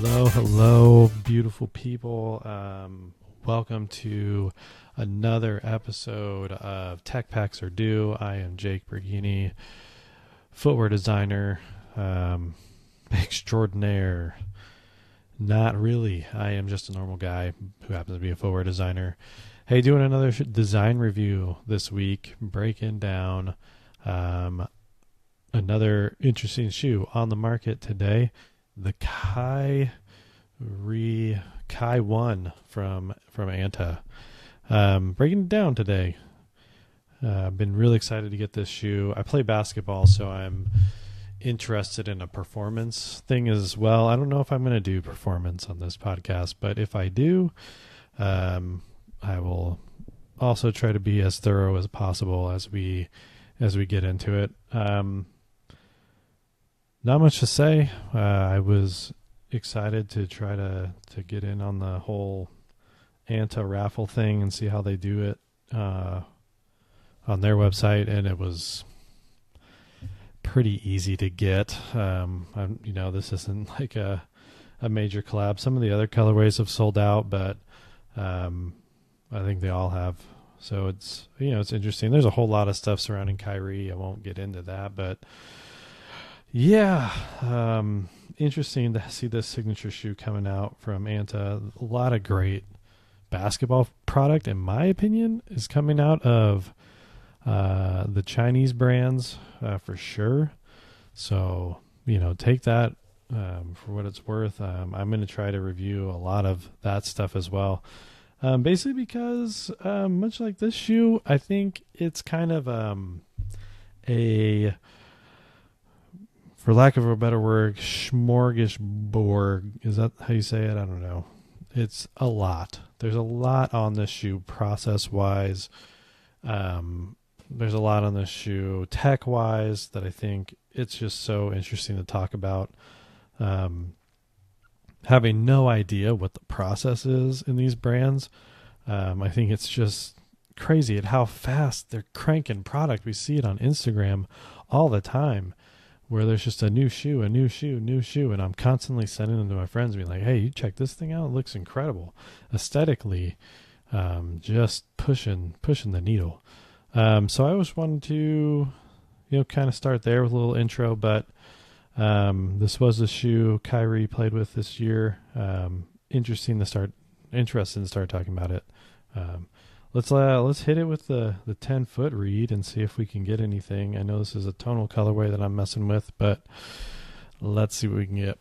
Hello, beautiful people. Welcome to another episode of Tech Packs Are Due. I am Jake Berghini, footwear designer extraordinaire. Not really. I am just a normal guy who happens to be a footwear designer. Hey, doing another design review this week, breaking down another interesting shoe on the market today. The Kyrie 1 from Anta. Breaking it down today. I've been really excited to get this shoe. I play basketball, so I'm interested in a performance thing as well. I don't know if I'm going to do performance on this podcast, but if I do, I will also try to be as thorough as possible as we get into it. Not much to say. I was excited to try to get in on the whole Anta raffle thing and see how they do it on their website, and it was pretty easy to get. This isn't like a major collab. Some of the other colorways have sold out, but I think they all have. So it's interesting. There's a whole lot of stuff surrounding Kyrie. I won't get into that, but yeah, interesting to see this signature shoe coming out from Anta. A lot of great basketball product, in my opinion, is coming out of the Chinese brands for sure. So, take that for what it's worth. I'm going to try to review a lot of that stuff as well. Basically because, much like this shoe, I think it's kind of for lack of a better word, smorgasbord. Is that how you say it? I don't know. It's a lot. There's a lot on this shoe process-wise. There's a lot on this shoe tech-wise that I think it's just so interesting to talk about. Having no idea what the process is in these brands, I think it's just crazy at how fast they're cranking product. We see it on Instagram all the time, where there's just a new shoe, and I'm constantly sending them to my friends, being like, hey, you check this thing out. It looks incredible. Aesthetically, just pushing the needle. So I always wanted to, kind of start there with a little intro, but this was the shoe Kyrie played with this year. Interesting to start talking about it. Let's hit it with the 10-foot read and see if we can get anything. I know this is a tonal colorway that I'm messing with, but let's see what we can get.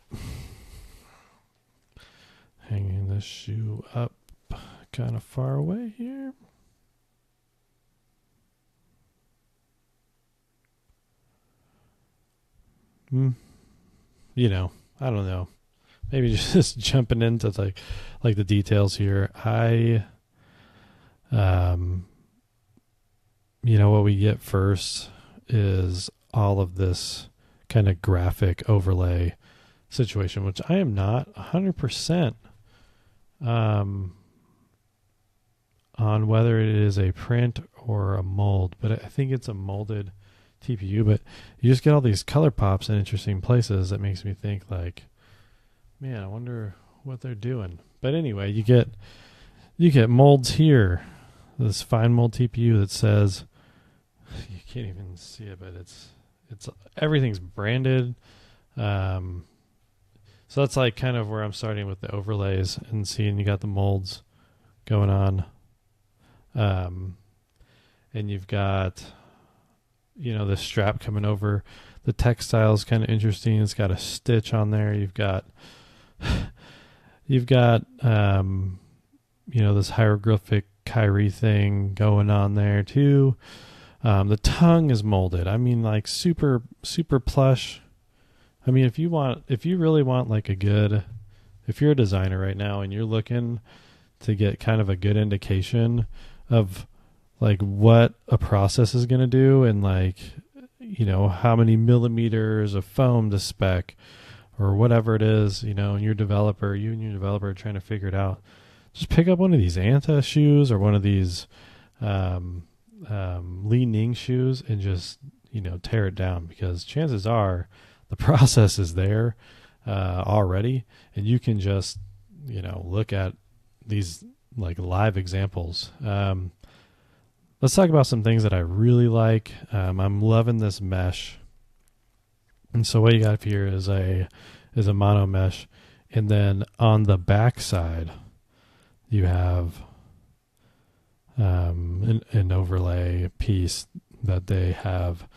Hanging this shoe up kind of far away here. I don't know. Maybe just jumping into like the details here. What we get first is all of this kind of graphic overlay situation, which I am not 100% on whether it is a print or a mold, but I think it's a molded TPU. But you just get all these color pops in interesting places that makes me think like, man, I wonder what they're doing. But anyway, you get molds here. This fine mold TPU that says, you can't even see it, but it's everything's branded. So that's like kind of where I'm starting with the overlays and seeing you got the molds going on. And you've got, this strap coming over. The textile is kind of interesting. It's got a stitch on there. You've got this hieroglyphic Kyrie thing going on there too. The tongue is molded. I mean, like super, super plush. I mean, if you really want like if you're a designer right now and you're looking to get kind of a good indication of like what a process is going to do and like, how many millimeters of foam to spec or whatever it is, and you and your developer are trying to figure it out. Just pick up one of these Anta shoes or one of these Li Ning shoes and just, tear it down, because chances are the process is there. already, and you can just, look at these like live examples. Let's talk about some things that I really like. I'm loving this mesh. And so what you got here is a mono mesh, and then on the back side you have an overlay piece that they have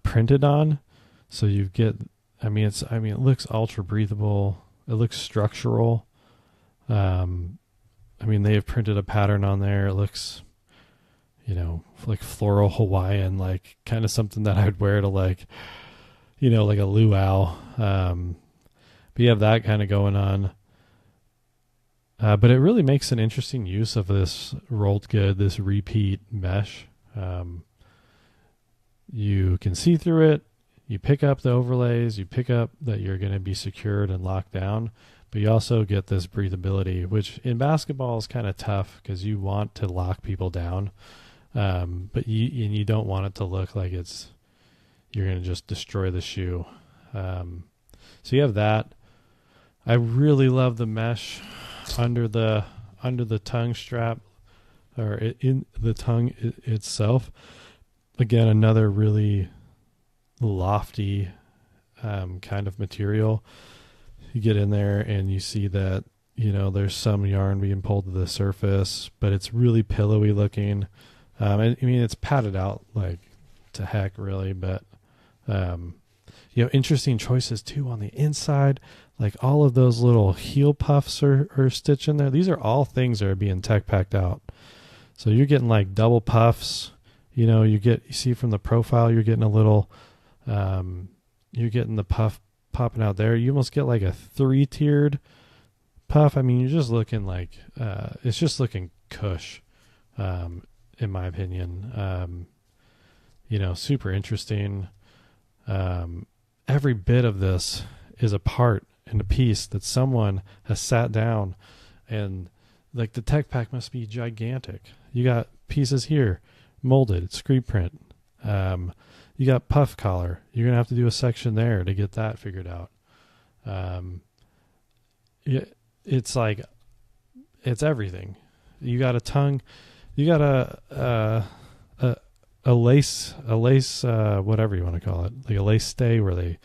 printed on. So you get, it looks ultra breathable. It looks structural. They have printed a pattern on there. It looks, like floral Hawaiian, like kind of something that I would wear to like a luau. But you have that kind of going on. But it really makes an interesting use of this rolled good, this repeat mesh. You can see through it. You pick up the overlays. You pick up that you're going to be secured and locked down. But you also get this breathability, which in basketball is kind of tough because you want to lock people down. But you don't want it to look like you're going to just destroy the shoe. So you have that. I really love the mesh under the tongue strap, or in the tongue itself. Again, another really lofty kind of material. You get in there and you see that there's some yarn being pulled to the surface, but it's really pillowy looking. It's padded out like to heck, really, but interesting choices too on the inside. Like all of those little heel puffs are stitched in there. These are all things that are being tech packed out. So you're getting like double puffs. You see from the profile, you're getting a little, you're getting the puff popping out there. You almost get like a 3-tiered puff. You're just looking like, it's just looking cush, in my opinion. Super interesting. Every bit of this is a part and a piece that someone has sat down, and like the tech pack must be gigantic. You got pieces here, molded, screen print. You got puff collar. You're going to have to do a section there to get that figured out. It's like, it's everything. You got a tongue, you got a lace, whatever you want to call it, like a lace stay where they,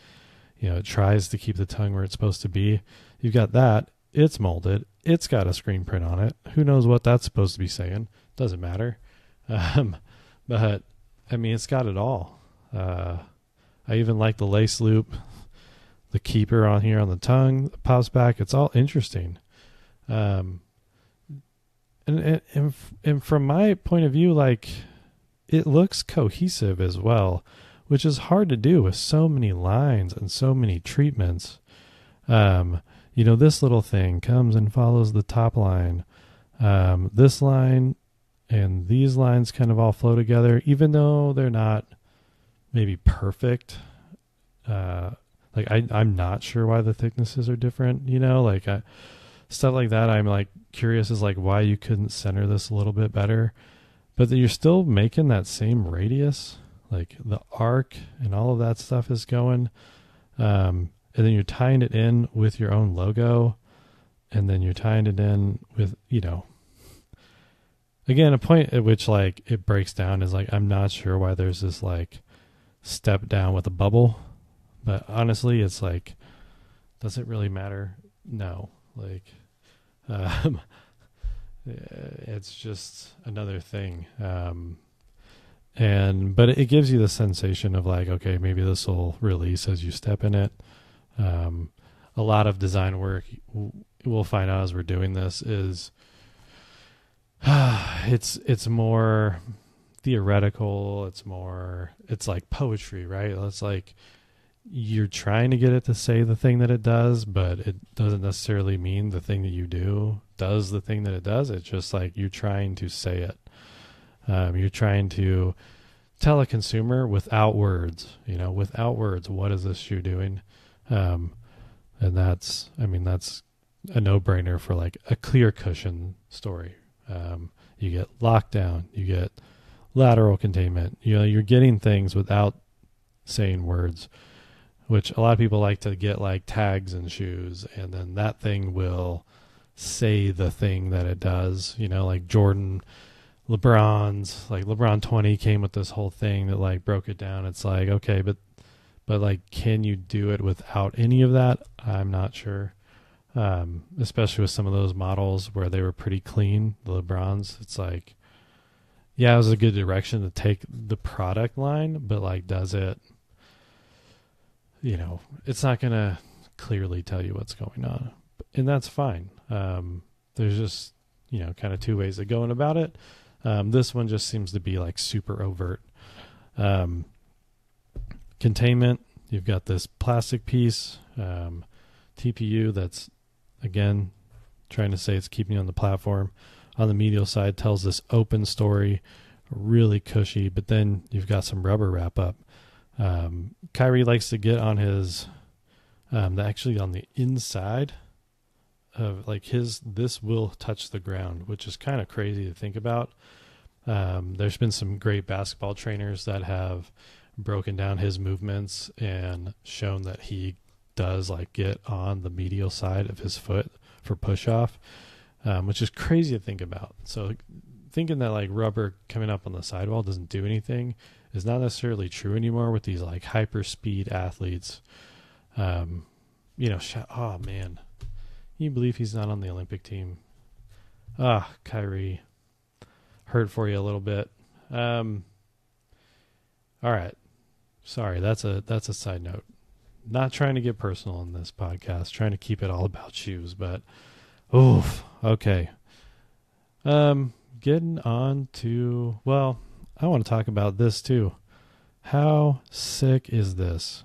it tries to keep the tongue where it's supposed to be. You've got that. It's molded. It's got a screen print on it. Who knows what that's supposed to be saying? Doesn't matter. But it's got it all. I even like the lace loop, the keeper on here on the tongue, the pops back. It's all interesting. And from my point of view, like, it looks cohesive as well, which is hard to do with so many lines and so many treatments. This little thing comes and follows the top line. This line and these lines kind of all flow together, even though they're not maybe perfect. I'm not sure why the thicknesses are different, stuff like that. I'm like curious as like why you couldn't center this a little bit better, but you're still making that same radius, like the arc and all of that stuff is going. And then you're tying it in with your own logo, and then you're tying it in with, again, a point at which like it breaks down is like, I'm not sure why there's this like step down with a bubble, but honestly, it's like, does it really matter? No, like, it's just another thing. But it gives you the sensation of like, okay, maybe this will release as you step in it. A lot of design work, we'll find out as we're doing this, is it's more theoretical. It's like poetry, right? It's like you're trying to get it to say the thing that it does, but it doesn't necessarily mean the thing that you do does the thing that it does. It's just like you're trying to say it. You're trying to tell a consumer without words, without words, what is this shoe doing? And that's a no-brainer for like a clear cushion story. You get lockdown, you get lateral containment, you're getting things without saying words. which a lot of people like to get like tags in shoes, and then that thing will say the thing that it does, like LeBron's, like LeBron 20 came with this whole thing that like broke it down. It's like, okay, but like, can you do it without any of that? I'm not sure. Especially with some of those models where they were pretty clean, the LeBrons. It's like, yeah, it was a good direction to take the product line, but like, does it, it's not going to clearly tell you what's going on, and that's fine. There's just, kind of two ways of going about it. This one just seems to be like super overt. Containment, you've got this plastic piece, TPU that's, again, trying to say it's keeping you on the platform. On the medial side, tells this open story, really cushy, but then you've got some rubber wrap up. Kyrie likes to get on his, actually on the inside of like this will touch the ground, which is kind of crazy to think about. There's been some great basketball trainers that have broken down his movements and shown that he does like get on the medial side of his foot for push off, which is crazy to think about. So thinking that like rubber coming up on the sidewall doesn't do anything is not necessarily true anymore with these like hyper speed athletes. Oh man, can you believe he's not on the Olympic team? Kyrie, hurt for you a little bit. All right. Sorry, that's a side note. Not trying to get personal in this podcast, trying to keep it all about shoes, but oof. Okay. Getting on to, well, I want to talk about this too. How sick is this?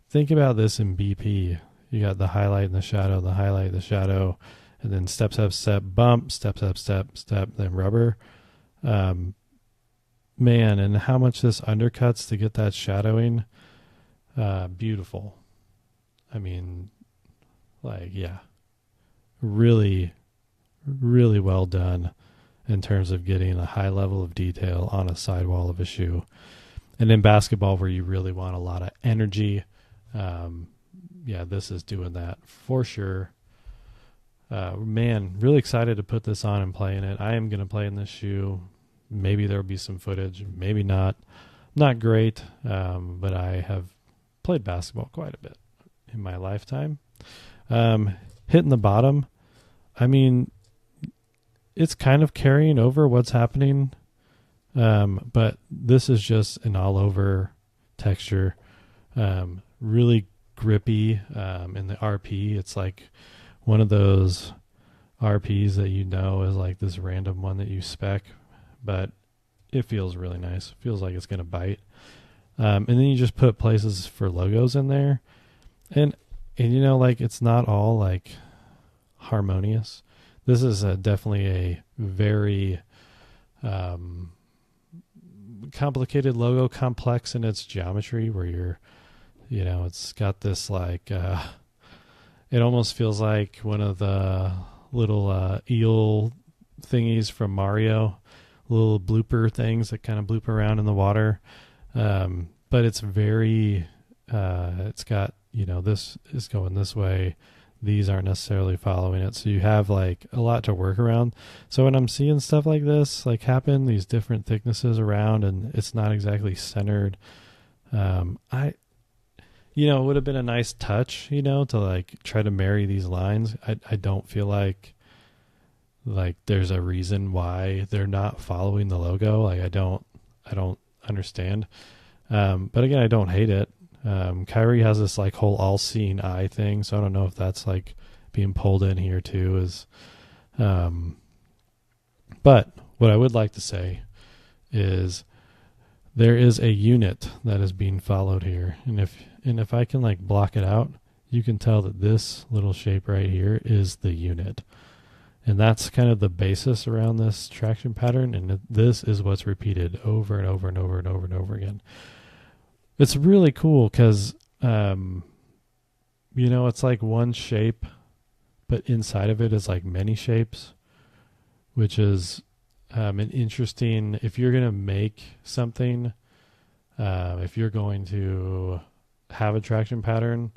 Think about this in BP. You got the highlight and the shadow, the highlight, the shadow, and then step, step, step, bump, step, step, step, step, then rubber. Man, and how much this undercuts to get that shadowing. Beautiful. I mean, like, yeah, really, really well done in terms of getting a high level of detail on a sidewall of a shoe. And in basketball, where you really want a lot of energy, this is doing that for sure. Man, really excited to put this on and play in it. I am going to play in this shoe. Maybe there'll be some footage, maybe not. Not great, but I have played basketball quite a bit in my lifetime. Hitting the bottom, I mean, it's kind of carrying over what's happening, but this is just an all-over texture. Really grippy in the RP. It's like one of those RPs that is like this random one that you spec, but it feels really nice. It feels like it's going to bite. And then you just put places for logos in there. And like it's not all like harmonious. This is definitely a very complicated logo, complex in its geometry, where it's got this like, it almost feels like one of the little eel thingies from Mario, little blooper things that kind of bloop around in the water. But it's very, it's got, this is going this way. These aren't necessarily following it. So you have like a lot to work around. So when I'm seeing stuff like this, like happen, these different thicknesses around, and it's not exactly centered. It would have been a nice touch, to like try to marry these lines. I don't feel like there's a reason why they're not following the logo. Like I don't understand. But again, I don't hate it. Kyrie has this like whole all-seeing eye thing, so I don't know if that's like being pulled in here too. But what I would like to say is there is a unit that is being followed here, and if I can like block it out, you can tell that this little shape right here is the unit, and that's kind of the basis around this traction pattern. And this is what's repeated over and over and over and over and over again. It's really cool because, it's like one shape, but inside of it is like many shapes, which is an interesting, if you're going to make something, if you're going to have a traction pattern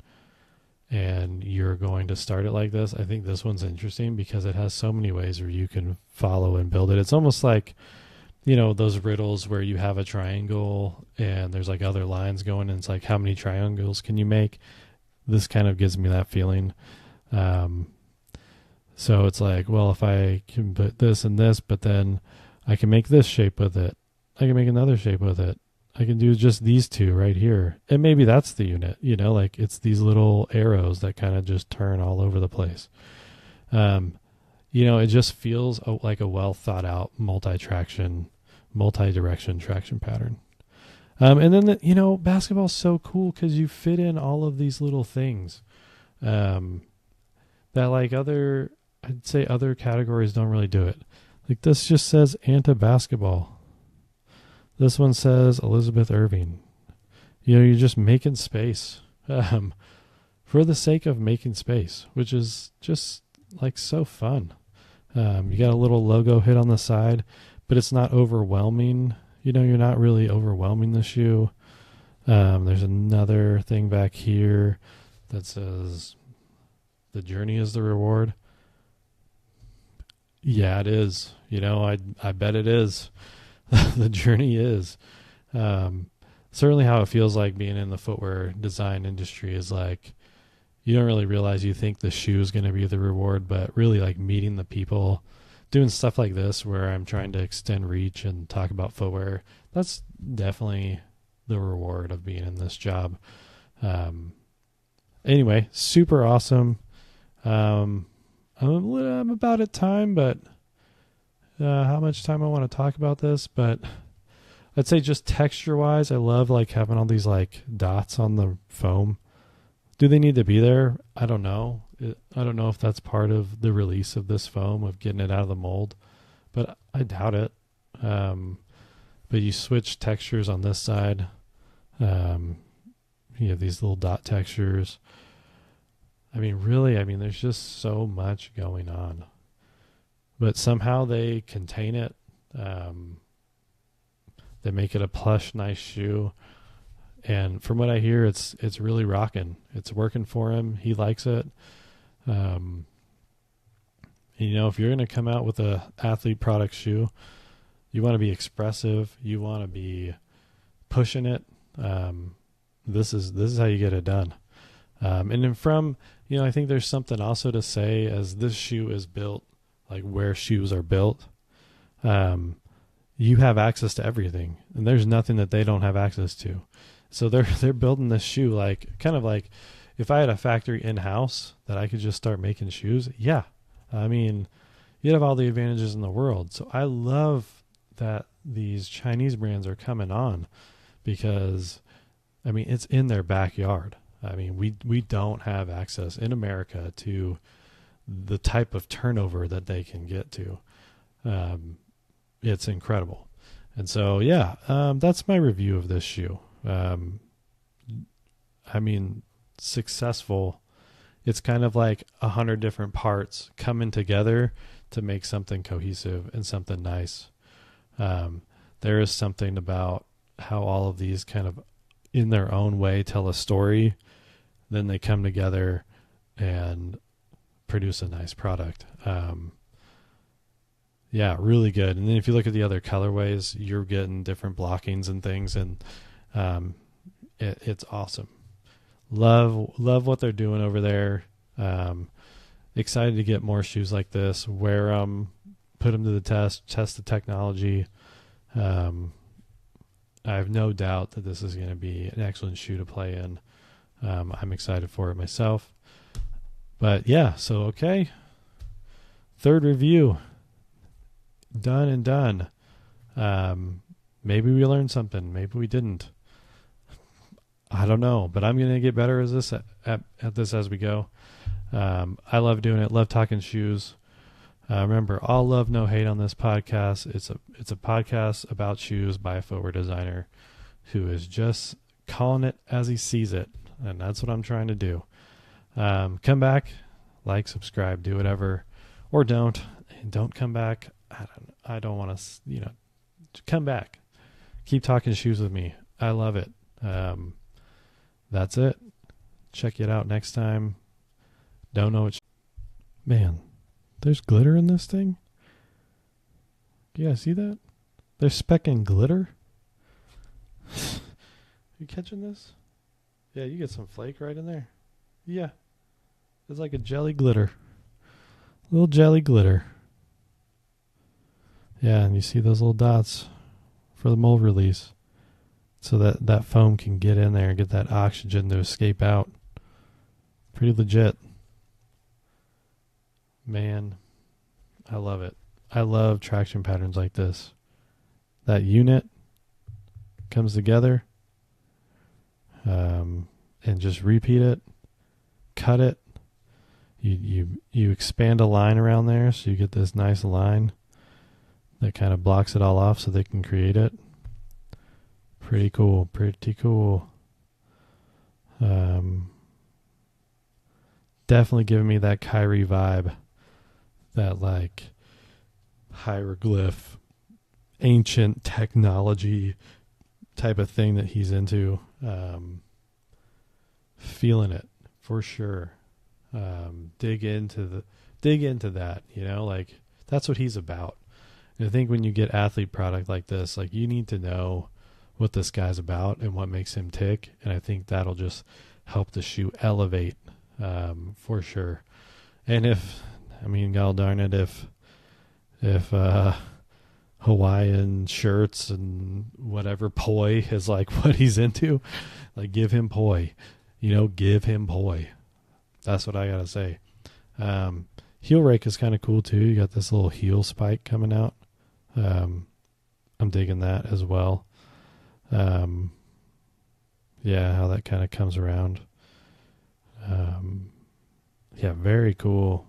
and you're going to start it like this, I think this one's interesting because it has so many ways where you can follow and build it. It's almost like, those riddles where you have a triangle and there's like other lines going and it's like, how many triangles can you make? This kind of gives me that feeling. So it's like, well, if I can put this and this, but then I can make this shape with it. I can make another shape with it. I can do just these two right here. And maybe that's the unit, like it's these little arrows that kind of just turn all over the place. It just feels like a well thought out multi-direction traction pattern. And then, basketball's so cool because you fit in all of these little things that like I'd say other categories don't really do it. Like this just says Anta basketball. This one says Elizabeth Irving. You're just making space for the sake of making space, which is just like so fun. You got a little logo hit on the side, but it's not overwhelming. You're not really overwhelming the shoe. There's another thing back here that says the journey is the reward. Yeah, it is. I bet it is. The journey is. Certainly how it feels like being in the footwear design industry is like, you don't really realize you think the shoe is going to be the reward, but really like meeting the people, doing stuff like this where I'm trying to extend reach and talk about footwear. That's definitely the reward of being in this job. Anyway, super awesome. I'm about at time, but how much time I want to talk about this, but I'd say just texture wise, I love like having all these like dots on the foam. Do they need to be there? I don't know. I don't know if that's part of the release of this foam, of getting it out of the mold, but I doubt it. But you switch textures on this side. You have these little dot textures. Really, there's just so much going on. But somehow they contain it. They make it a plush, nice shoe. And from what I hear, it's really rocking. It's working for him. He likes it. If you're going to come out with a athlete product shoe, you want to be expressive. You want to be pushing it. This is how you get it done. And then I think there's something also to say as this shoe is built, like where shoes are built, you have access to everything, and there's nothing that they don't have access to. So they're building this shoe like kind of like if I had a factory in house that I could just start making shoes. Yeah, you'd have all the advantages in the world. So I love that these Chinese brands are coming on because it's in their backyard. We don't have access in America to the type of turnover that they can get to. It's incredible. And so, that's my review of this shoe. Successful. It's kind of like 100 different parts coming together to make something cohesive and something nice. There is something about how all of these kind of in their own way tell a story. Then they come together and produce a nice product. Really good. And then if you look at the other colorways, you're getting different blockings and things, and it's awesome. Love what they're doing over there. Excited to get more shoes like this, wear them, put them to the test the technology. I have no doubt that this is going to be an excellent shoe to play in. I'm excited for it myself. But okay. Third review. Done and done. Maybe we learned something. Maybe we didn't. I don't know, but I'm going to get better at this as we go. I love doing it. Love talking shoes. Remember, all love, no hate on this podcast. It's a podcast about shoes by a footwear designer who is just calling it as he sees it, and that's what I'm trying to do. Come back, like, subscribe, do whatever, or don't. Don't come back. I don't want to, come back. Keep talking shoes with me. I love it. that's it. Check it out next time. Don't know what. Man, there's glitter in this thing? You guys see that? There's specking glitter? You catching this? Yeah, you get some flake right in there. Yeah. It's like a jelly glitter. Little jelly glitter. Yeah, and you see those little dots for the mold release. So that foam can get in there and get that oxygen to escape out. Pretty legit. Man, I love it. I love traction patterns like this. That unit comes together, and just repeat it, cut it. You expand a line around there so you get this nice line that kind of blocks it all off so they can create it. Pretty cool, pretty cool. Definitely giving me that Kyrie vibe, that like hieroglyph, ancient technology type of thing that he's into. Feeling it for sure. Dig into that, like that's what he's about. And I think when you get athlete product like this, like you need to know what this guy's about and what makes him tick. And I think that'll just help the shoe elevate, for sure. And God darn it, if Hawaiian shirts and whatever poi is like what he's into, like give him poi, give him poi. That's what I gotta say. Heel rake is kind of cool too. You got this little heel spike coming out. I'm digging that as well. Yeah, how that kind of comes around. Yeah, very cool.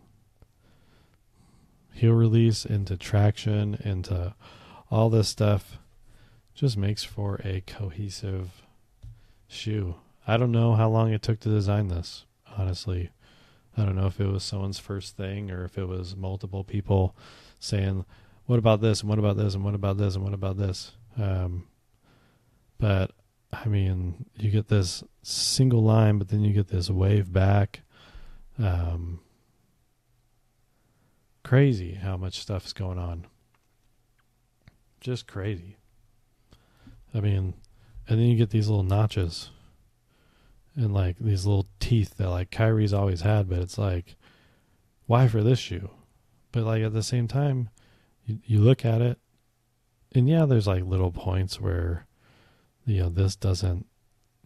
Heel release into traction into all this stuff just makes for a cohesive shoe. I don't know how long it took to design this, honestly. I don't know if it was someone's first thing or if it was multiple people saying, what about this and what about this and what about this and what about this? But you get this single line, but then you get this wave back. Crazy how much stuff is going on. Just crazy. And then you get these little notches and like these little teeth that like Kyrie's always had, but it's like, why for this shoe? But like at the same time, you look at it and yeah, there's like little points where, this doesn't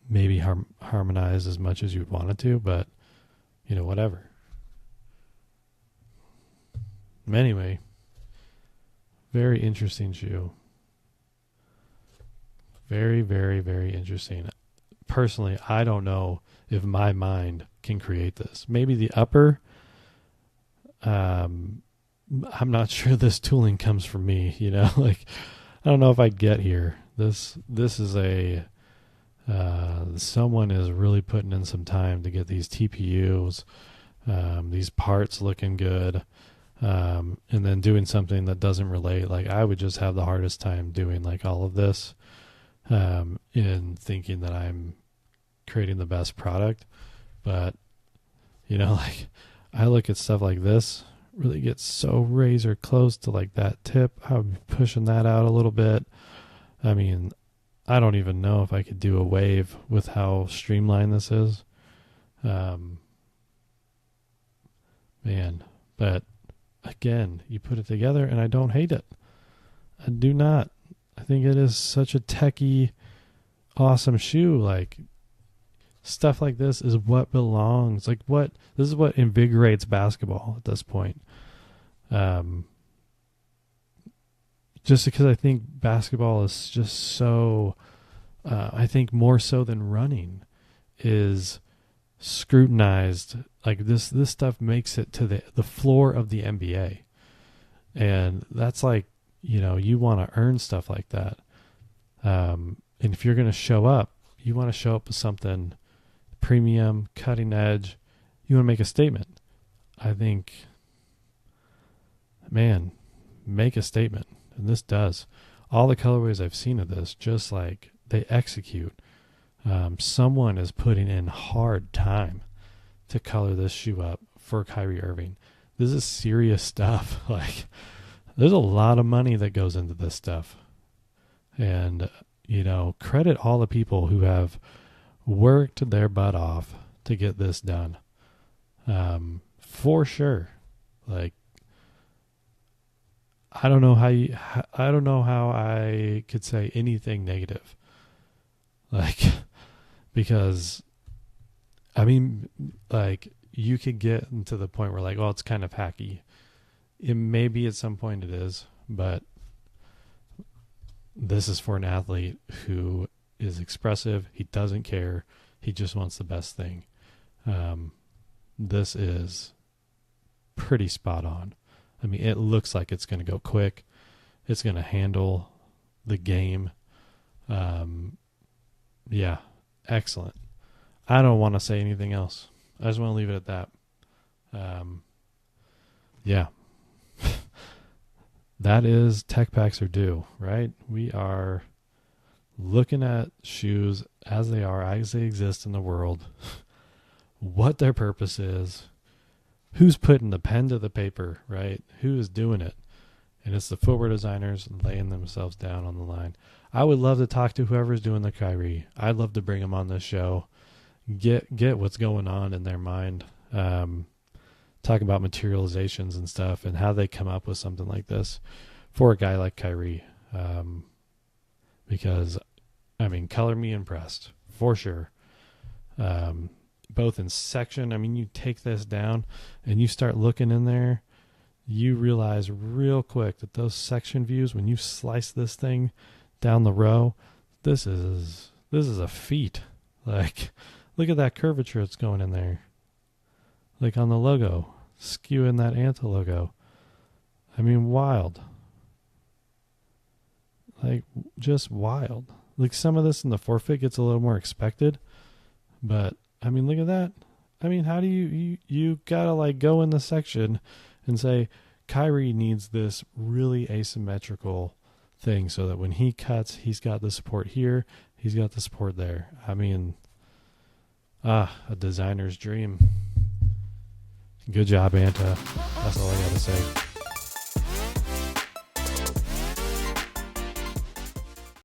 maybe harmonize as much as you'd want it to, but whatever. Anyway, very interesting shoe. Very, very, very interesting. Personally, I don't know if my mind can create this. Maybe the upper, I'm not sure this tooling comes from me, like I don't know if I'd get here. This is someone is really putting in some time to get these TPUs, these parts looking good, and then doing something that doesn't relate. Like I would just have the hardest time doing like all of this, in thinking that I'm creating the best product. But, like I look at stuff like this, really get so razor close to like that tip. I would be pushing that out a little bit. I don't even know if I could do a wave with how streamlined this is. But again, you put it together and I don't hate it. I do not. I think it is such a techie, awesome shoe. Like stuff like this is what belongs. This is what invigorates basketball at this point. Just because I think basketball is just so, I think more so than running, is scrutinized. Like this stuff makes it to the floor of the NBA. And that's like, you want to earn stuff like that. And if you're going to show up, you want to show up with something premium, cutting edge. You want to make a statement. I think, make a statement. And this does. All the colorways I've seen of this, just like they execute. Someone is putting in hard time to color this shoe up for Kyrie Irving. This is serious stuff. Like, there's a lot of money that goes into this stuff. And, credit all the people who have worked their butt off to get this done. For sure. Like, I don't know how I could say anything negative. Like, because, you could get into the point where like, oh, it's kind of hacky. It maybe at some point it is, but this is for an athlete who is expressive. He doesn't care. He just wants the best thing. This is pretty spot on. I mean, it looks like it's going to go quick. It's going to handle the game. Yeah, excellent. I don't want to say anything else. I just want to leave it at that. Yeah. That is Tech Packs Are Due, right? We are looking at shoes as they are, as they exist in the world, what their purpose is, who's putting the pen to the paper, right? Who is doing it? And it's the footwear designers laying themselves down on the line. I would love to talk to whoever's doing the Kyrie. I'd love to bring them on this show. Get what's going on in their mind. Talk about materializations and stuff and how they come up with something like this for a guy like Kyrie. Because, color me impressed for sure. Both in section, you take this down and you start looking in there, you realize real quick that those section views, when you slice this thing down the row, this is a feat. Like, look at that curvature that's going in there. Like on the logo, skewing that Anta logo. Wild. Like, just wild. Like, some of this in the forfeit gets a little more expected, but look at that. How do you gotta like go in the section and say Kyrie needs this really asymmetrical thing so that when he cuts, he's got the support here, he's got the support there. A designer's dream. Good job, Anta. That's all I gotta say.